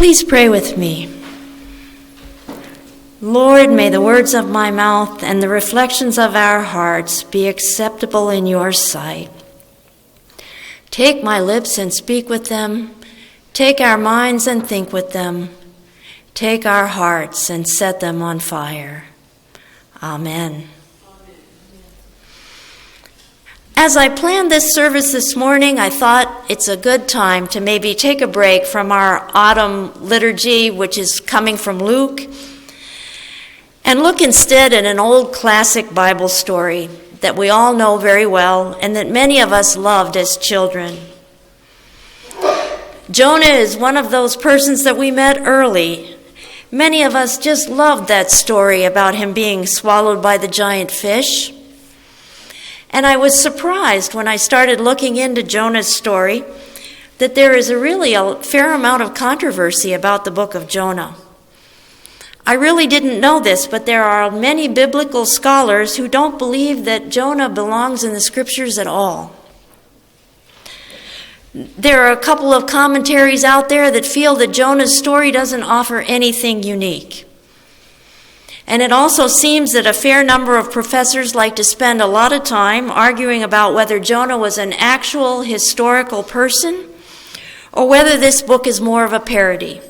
Please pray with me. Lord, may the words of my mouth and the reflections of our hearts be acceptable in your sight. Take my lips and speak with them. Take our minds and think with them. Take our hearts and set them on fire. Amen. As I planned this service this morning, I thought it's a good time to maybe take a break from our autumn liturgy, which is coming from Luke, and look instead at an old classic Bible story that we all know very well and that many of us loved as children. Jonah is one of those persons that we met early. Many of us just loved that story about him being swallowed by the giant fish. And I was surprised when I started looking into Jonah's story that there is really a fair amount of controversy about the book of Jonah. I really didn't know this, but there are many biblical scholars who don't believe that Jonah belongs in the scriptures at all. There are a couple of commentaries out there that feel that Jonah's story doesn't offer anything unique. And it also seems that a fair number of professors like to spend a lot of time arguing about whether Jonah was an actual historical person or whether this book is more of a parody.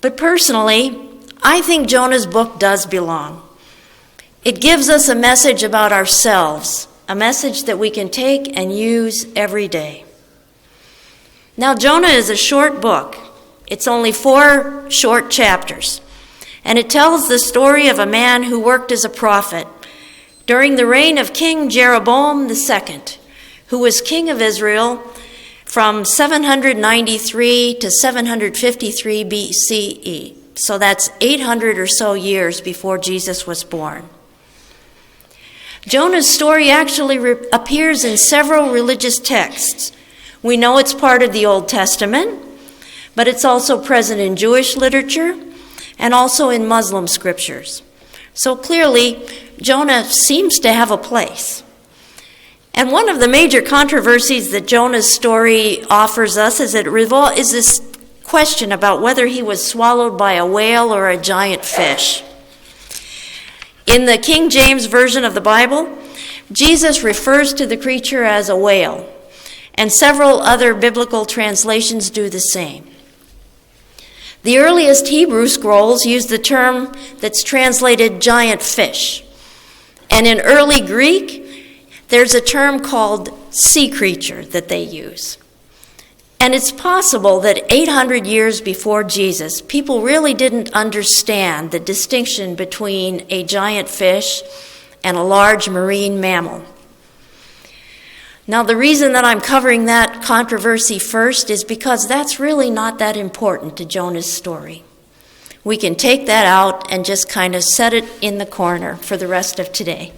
But personally, I think Jonah's book does belong. It gives us a message about ourselves, a message that we can take and use every day. Now, Jonah is a short book. It's only 4 short chapters. And it tells the story of a man who worked as a prophet during the reign of King Jeroboam II, who was king of Israel from 793 to 753 BCE. So that's 800 or so years before Jesus was born. Jonah's story actually appears in several religious texts. We know it's part of the Old Testament, but it's also present in Jewish literature and also in Muslim scriptures. So clearly, Jonah seems to have a place. And one of the major controversies that Jonah's story offers us is this question about whether he was swallowed by a whale or a giant fish. In the King James Version of the Bible, Jesus refers to the creature as a whale, and several other biblical translations do the same. The earliest Hebrew scrolls use the term that's translated giant fish. And in early Greek, there's a term called sea creature that they use. And it's possible that 800 years before Jesus, people really didn't understand the distinction between a giant fish and a large marine mammal. Now, the reason that I'm covering that controversy first is because that's really not that important to Jonah's story. We can take that out and just kind of set it in the corner for the rest of today.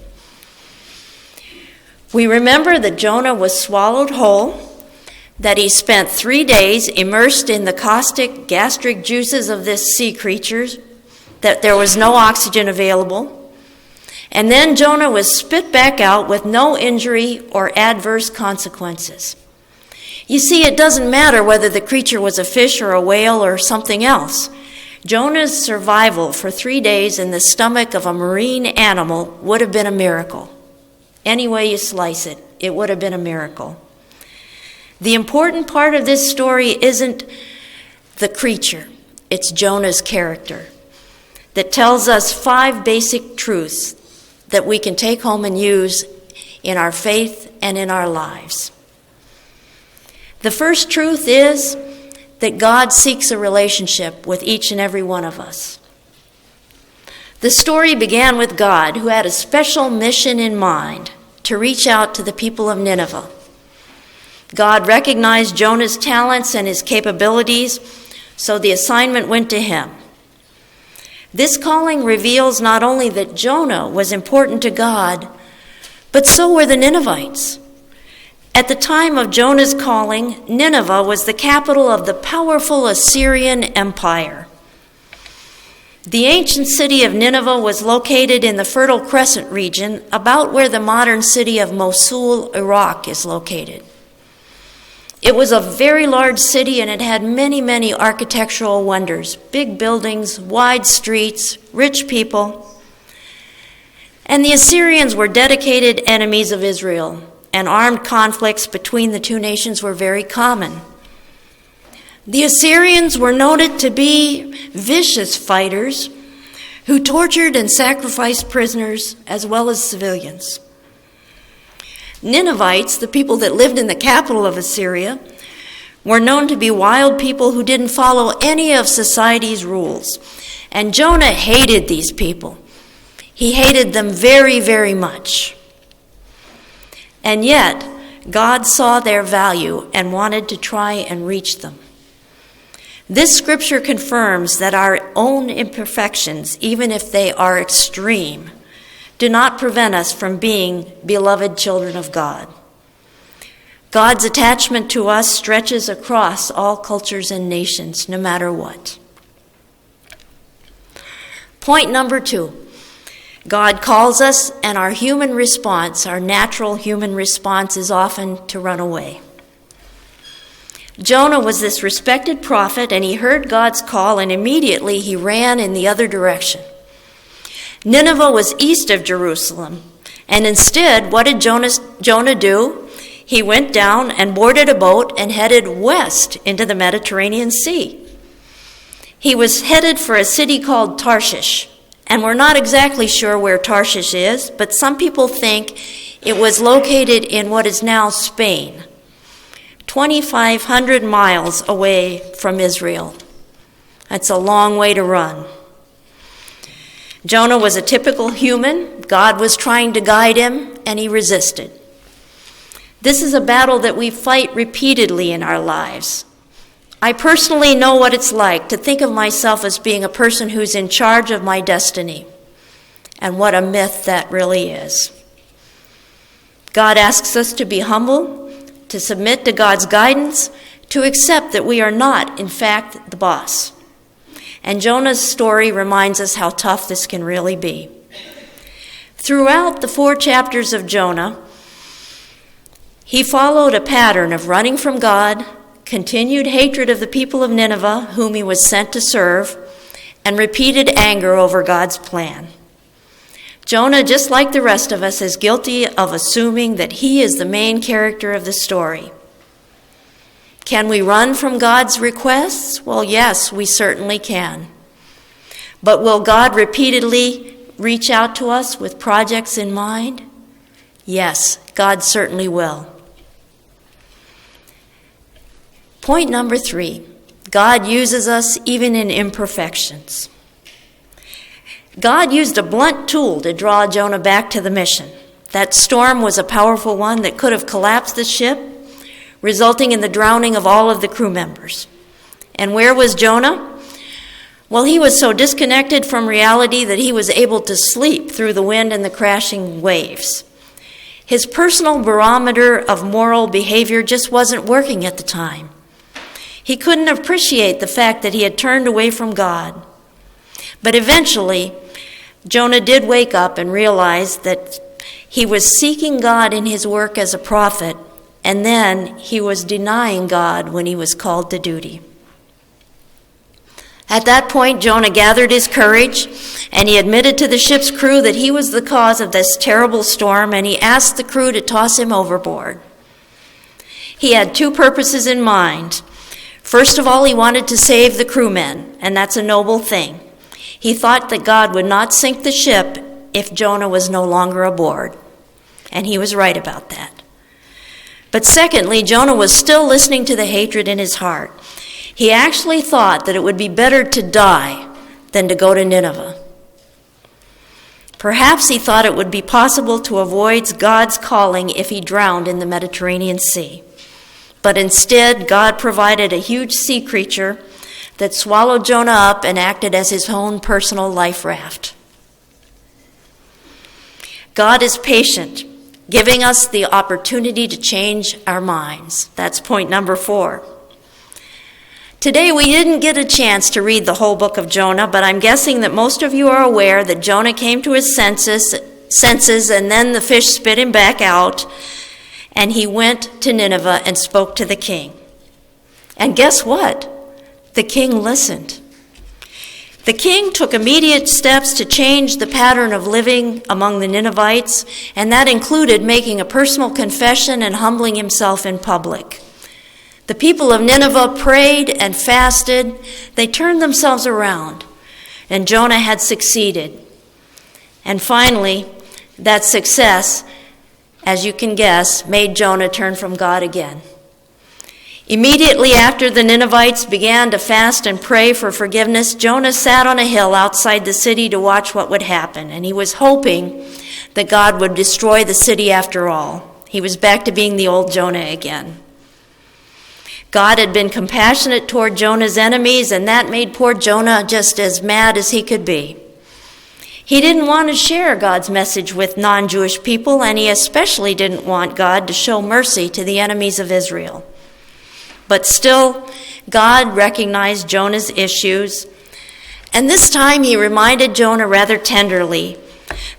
We remember that Jonah was swallowed whole, that he spent 3 days immersed in the caustic gastric juices of this sea creature, that there was no oxygen available. And then Jonah was spit back out with no injury or adverse consequences. You see, it doesn't matter whether the creature was a fish or a whale or something else. Jonah's survival for 3 days in the stomach of a marine animal would have been a miracle. Any way you slice it, it would have been a miracle. The important part of this story isn't the creature, it's Jonah's character that tells us 5 basic truths that we can take home and use in our faith and in our lives. The first truth is that God seeks a relationship with each and every one of us. The story began with God, who had a special mission in mind to reach out to the people of Nineveh. God recognized Jonah's talents and his capabilities, so the assignment went to him. This calling reveals not only that Jonah was important to God, but so were the Ninevites. At the time of Jonah's calling, Nineveh was the capital of the powerful Assyrian Empire. The ancient city of Nineveh was located in the Fertile Crescent region, about where the modern city of Mosul, Iraq, is located. It was a very large city, and it had many, many architectural wonders. Big buildings, wide streets, rich people. And the Assyrians were dedicated enemies of Israel, and armed conflicts between the two nations were very common. The Assyrians were noted to be vicious fighters who tortured and sacrificed prisoners as well as civilians. Ninevites, the people that lived in the capital of Assyria, were known to be wild people who didn't follow any of society's rules. And Jonah hated these people. He hated them very, very much. And yet, God saw their value and wanted to try and reach them. This scripture confirms that our own imperfections, even if they are extreme, do not prevent us from being beloved children of God. God's attachment to us stretches across all cultures and nations, no matter what. Point number 2. God calls us, and our human response, our natural human response, is often to run away. Jonah was this respected prophet, and he heard God's call, and immediately he ran in the other direction. Nineveh was east of Jerusalem, and instead, what did Jonah do? He went down and boarded a boat and headed west into the Mediterranean Sea. He was headed for a city called Tarshish, and we're not exactly sure where Tarshish is, but some people think it was located in what is now Spain, 2,500 miles away from Israel. That's a long way to run. Jonah was a typical human. God was trying to guide him, and he resisted. This is a battle that we fight repeatedly in our lives. I personally know what it's like to think of myself as being a person who's in charge of my destiny, and what a myth that really is. God asks us to be humble, to submit to God's guidance, to accept that we are not, in fact, the boss. And Jonah's story reminds us how tough this can really be. Throughout the 4 chapters of Jonah, he followed a pattern of running from God, continued hatred of the people of Nineveh, whom he was sent to serve, and repeated anger over God's plan. Jonah, just like the rest of us, is guilty of assuming that he is the main character of the story. Can we run from God's requests? Well, yes, we certainly can. But will God repeatedly reach out to us with projects in mind? Yes, God certainly will. Point number 3, God uses us even in imperfections. God used a blunt tool to draw Jonah back to the mission. That storm was a powerful one that could have collapsed the ship, resulting in the drowning of all of the crew members. And where was Jonah? Well, he was so disconnected from reality that he was able to sleep through the wind and the crashing waves. His personal barometer of moral behavior just wasn't working at the time. He couldn't appreciate the fact that he had turned away from God. But eventually, Jonah did wake up and realize that he was seeking God in his work as a prophet, and then he was denying God when he was called to duty. At that point, Jonah gathered his courage, and he admitted to the ship's crew that he was the cause of this terrible storm, and he asked the crew to toss him overboard. He had 2 purposes in mind. First of all, he wanted to save the crewmen, and that's a noble thing. He thought that God would not sink the ship if Jonah was no longer aboard, and he was right about that. But secondly, Jonah was still listening to the hatred in his heart. He actually thought that it would be better to die than to go to Nineveh. Perhaps he thought it would be possible to avoid God's calling if he drowned in the Mediterranean Sea. But instead, God provided a huge sea creature that swallowed Jonah up and acted as his own personal life raft. God is patient, giving us the opportunity to change our minds. That's point number 4. Today we didn't get a chance to read the whole book of Jonah, but I'm guessing that most of you are aware that Jonah came to his senses and then the fish spit him back out. and he went to Nineveh and spoke to the king. And guess what? The king listened. The king took immediate steps to change the pattern of living among the Ninevites, and that included making a personal confession and humbling himself in public. The people of Nineveh prayed and fasted. They turned themselves around, and Jonah had succeeded. And finally, that success, as you can guess, made Jonah turn from God again. Immediately after the Ninevites began to fast and pray for forgiveness, Jonah sat on a hill outside the city to watch what would happen, and he was hoping that God would destroy the city after all. He was back to being the old Jonah again. God had been compassionate toward Jonah's enemies, and that made poor Jonah just as mad as he could be. He didn't want to share God's message with non-Jewish people, and he especially didn't want God to show mercy to the enemies of Israel. But still, God recognized Jonah's issues, and this time he reminded Jonah rather tenderly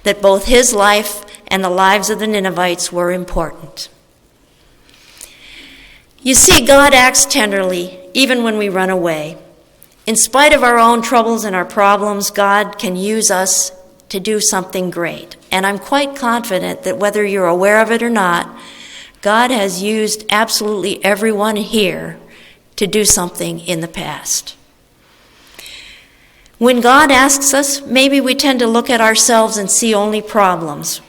that both his life and the lives of the Ninevites were important. You see, God acts tenderly even when we run away. In spite of our own troubles and our problems, God can use us to do something great. And I'm quite confident that whether you're aware of it or not, God has used absolutely everyone here to do something in the past. When God asks us, maybe we tend to look at ourselves and see only problems.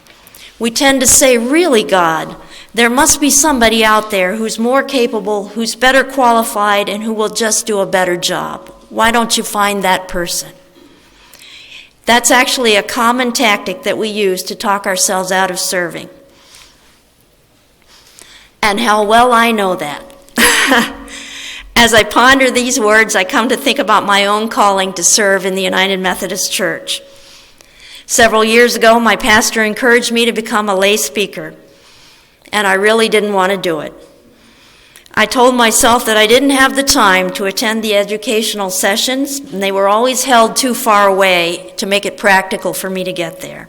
We tend to say, really, God, there must be somebody out there who's more capable, who's better qualified, and who will just do a better job. Why don't you find that person? That's actually a common tactic that we use to talk ourselves out of serving. And how well I know that. As I ponder these words, I come to think about my own calling to serve in the United Methodist Church. Several years ago, my pastor encouraged me to become a lay speaker, and I really didn't want to do it. I told myself that I didn't have the time to attend the educational sessions, and they were always held too far away to make it practical for me to get there.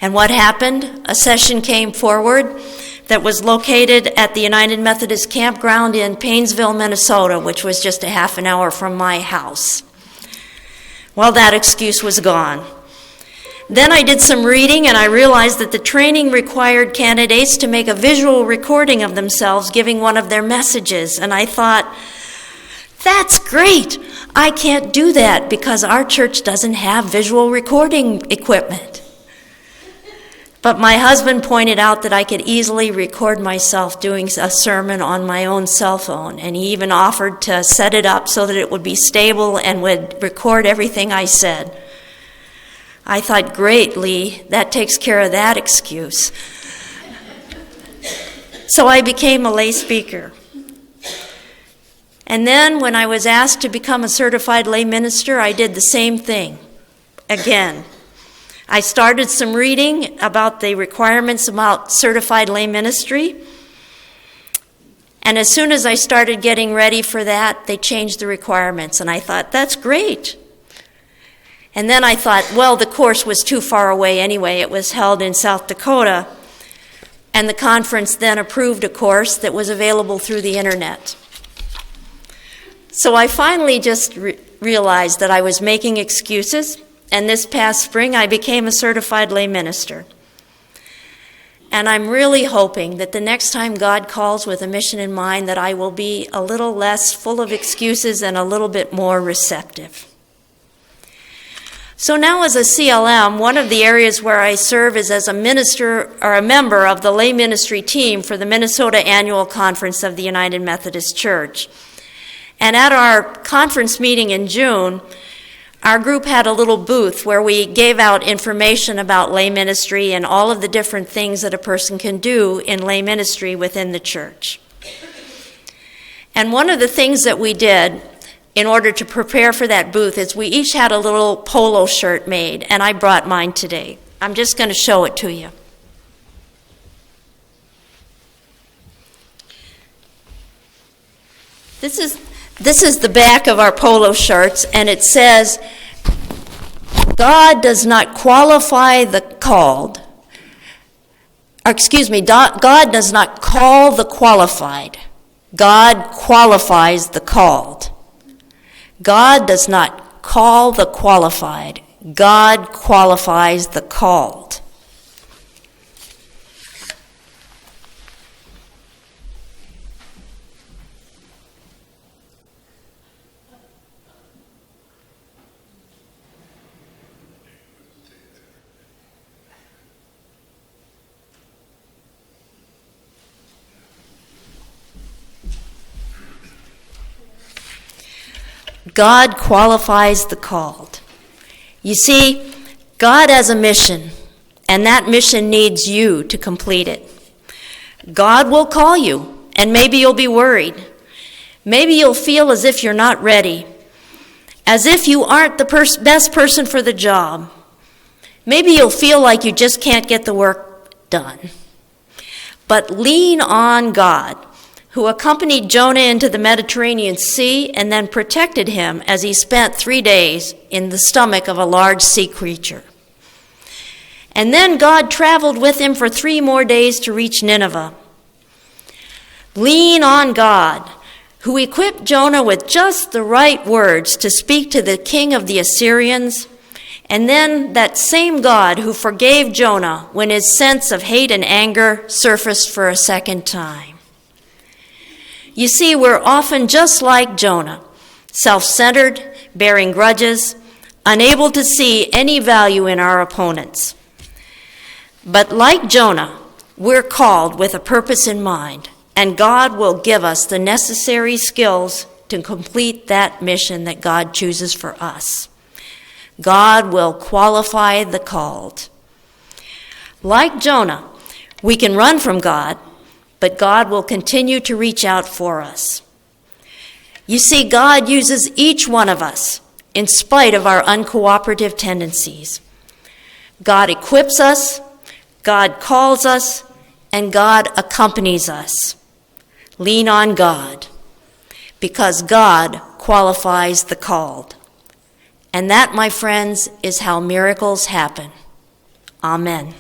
And what happened? A session came forward that was located at the United Methodist Campground in Paynesville, Minnesota, which was just a half an hour from my house. Well, that excuse was gone. Then I did some reading, and I realized that the training required candidates to make a visual recording of themselves giving one of their messages. And I thought, that's great. I can't do that because our church doesn't have visual recording equipment. But my husband pointed out that I could easily record myself doing a sermon on my own cell phone, and he even offered to set it up so that it would be stable and would record everything I said. I thought, great, Lee, that takes care of that excuse. So I became a lay speaker. And then when I was asked to become a certified lay minister, I did the same thing again. I started some reading about the requirements about certified lay ministry. And as soon as I started getting ready for that, they changed the requirements. And I thought, that's great. And then I thought, well, the course was too far away anyway. It was held in South Dakota. And the conference then approved a course that was available through the internet. So I finally just realized that I was making excuses. And this past spring, I became a certified lay minister. And I'm really hoping that the next time God calls with a mission in mind, that I will be a little less full of excuses and a little bit more receptive. So now as a CLM, one of the areas where I serve is as a minister or a member of the lay ministry team for the Minnesota Annual Conference of the United Methodist Church. And at our conference meeting in June, our group had a little booth where we gave out information about lay ministry and all of the different things that a person can do in lay ministry within the church. And one of the things that we did in order to prepare for that booth is we each had a little polo shirt made, and I brought mine today. I'm just going to show it to you. This is the back of our polo shirts, and it says, God does not qualify the called, God does not call the qualified. God qualifies the called. God does not call the qualified. God qualifies the called. God qualifies the called. You see, God has a mission, and that mission needs you to complete it. God will call you, and maybe you'll be worried. Maybe you'll feel as if you're not ready, as if you aren't the best person for the job. Maybe you'll feel like you just can't get the work done. But lean on God, who accompanied Jonah into the Mediterranean Sea and then protected him as he spent 3 days in the stomach of a large sea creature. And then God traveled with him for 3 more days to reach Nineveh. Lean on God, who equipped Jonah with just the right words to speak to the king of the Assyrians, and then that same God who forgave Jonah when his sense of hate and anger surfaced for a second time. You see, we're often just like Jonah, self-centered, bearing grudges, unable to see any value in our opponents. But like Jonah, we're called with a purpose in mind, and God will give us the necessary skills to complete that mission that God chooses for us. God will qualify the called. Like Jonah, we can run from God, but God will continue to reach out for us. You see, God uses each one of us in spite of our uncooperative tendencies. God equips us, God calls us, and God accompanies us. Lean on God, because God qualifies the called. And that, my friends, is how miracles happen. Amen.